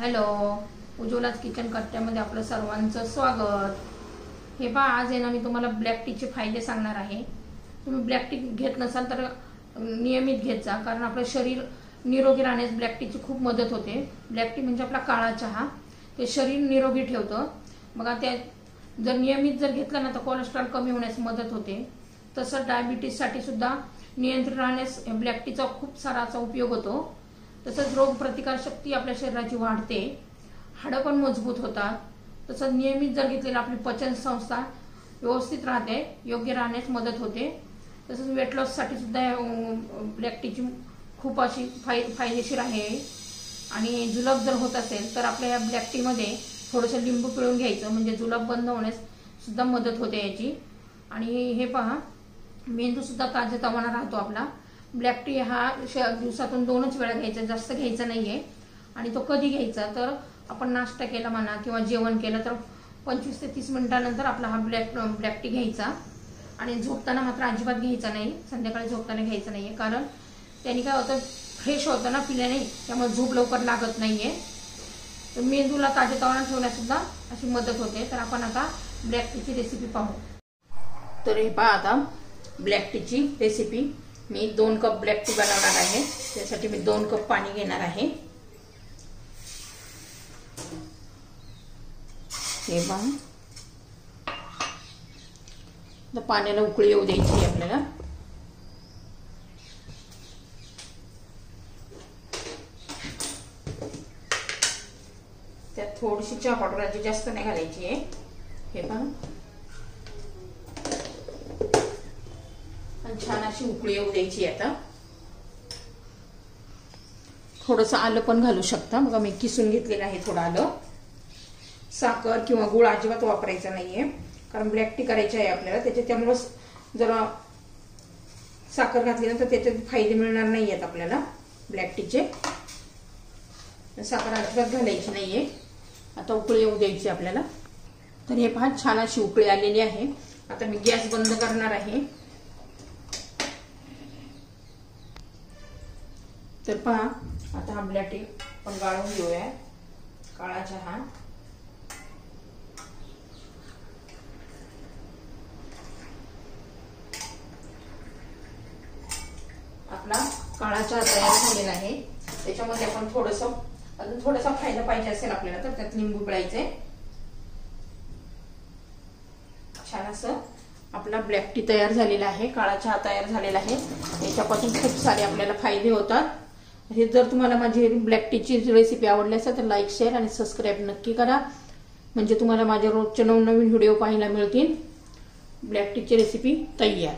Hello, उज्ज्वलाच kitchen कट्ट्यामध्ये आपलं सर्वांचं स्वागत। हे पहा, आज आहे ना मी तुम्हाला ब्लॅक टीचे फायदे सांगणार आहे। तुम्ही ब्लॅक टी घेत नसाल तर नियमित घेत जा, कारण आपलं शरीर निरोगी राहण्यास ब्लॅक टीची खूप मदत होते। ब्लॅक टी म्हणजे आपला काळा चहा, ते शरीर निरोगी ठेवतं। बघा, त्या जर नियमित जर घेतलं ना तर कोलेस्ट्रॉल कमी होण्यास मदत होते। तसंच डायबिटीजसाठी सुद्धा नियंत्रण राहण्यास ब्लॅक टीचा खूप सारा असा उपयोग होतो। तसंच रोग प्रतिकार शक्ती आपल्या शरीराची वाढते, हाडं पण मजबूत होतात। तसंच नियमित जर घेतलेलं आपली पचन संस्था व्यवस्थित राहते, योग्य राहण्यास मदत होते। तसंच वेट लॉस साठी सुद्धा ब्लॅक टीची खूप अशी फायदेशीर आहे। आणि जुलाब जर होत असेल तर आपल्या या ब्लॅक टी मध्ये थोडंसं लिंबू पिळून घ्यायचं, म्हणजे जुलाब बंद होण्यास सुद्धा मदत होते याची। आणि हे पहा, मेंदू सुद्धा ताजेतवाना राहतो आपला। ब्लॅक टी हा दिवसातून 2च वेळा घ्यायचा, जास्त घ्यायचा नाहीये। आणि तो कधी घ्यायचा तर आपण नाश्ता केला म्हणा किंवा जेवण केलं तर 25 ते 30 मिनिटांनंतर आपला हा ब्लॅक टी घ्यायचा। आणि झोपताना मात्र अजिबात घ्यायचा नाही, संध्याकाळी झोपताना घ्यायचा नाहीये, कारण त्यांनी काय होतं, फ्रेश होतं ना पिल्याने, त्यामुळे झोप लवकर लागत नाहीये। तर मेंदूला ताजेतवाना ठेवण्यास सुद्धा अशी मदत होते। तर आपण आता ब्लॅक टीची रेसिपी पाहू। तर हे पहा, आता ब्लॅक टीची रेसिपी मी 2 कप ब्लॅक टी बनवणार आहे। त्यासाठी मी 2 कप पाणी घेणार आहे। हे पहा, तर पाण्याला उकळी येऊ द्यायची आहे आपल्याला। त्यात थोडीशी चहा पावडर, जास्त नाही घालायची आहे। हे पहा, छान अशी उकळी येऊ द्यायची। आता थोडंसं आलं पण घालू शकता, बघा मी किसून घेतलेलं आहे थोडं आलं। साखर किंवा गुळ अजिबात वापरायचा नाहीये, कारण ब्लॅक टी करायची आहे आपल्याला, त्यामुळे जरा साखर घातली ना तर त्याचे फायदे मिळणार नाहीयेत आपल्याला ब्लॅक टीचे। साखर अजिबात घालायची नाहीये। आता उकळी येऊ द्यायची आपल्याला। तर हे पहा, छान अशी उकळी आलेली आहे। आता मी गॅस बंद करणार आहे। तर पहा, आता हा ब्लॅक टी आपण गाळून घेऊया, काळा चहा। आपला काळा चहा तयार झालेला आहे। त्याच्यामध्ये आपण अजून थोडासा फायदा पाहिजे असेल आपल्याला तर त्यात लिंबू पिळायचे। छान असं आपला ब्लॅक टी तयार झालेला आहे, काळा चहा तयार झालेला आहे। याच्यापासून खूप सारे आपल्याला फायदे होतात। हे जर तुम्हाला माझी ब्लॅक टीची रेसिपी आवडली असेल तर लाईक, शेअर आणि सबस्क्राईब नक्की करा, म्हणजे तुम्हाला माझ्या रोजचे नवनवीन व्हिडिओ पाहायला मिळतील। ब्लॅक टीची रेसिपी तयार।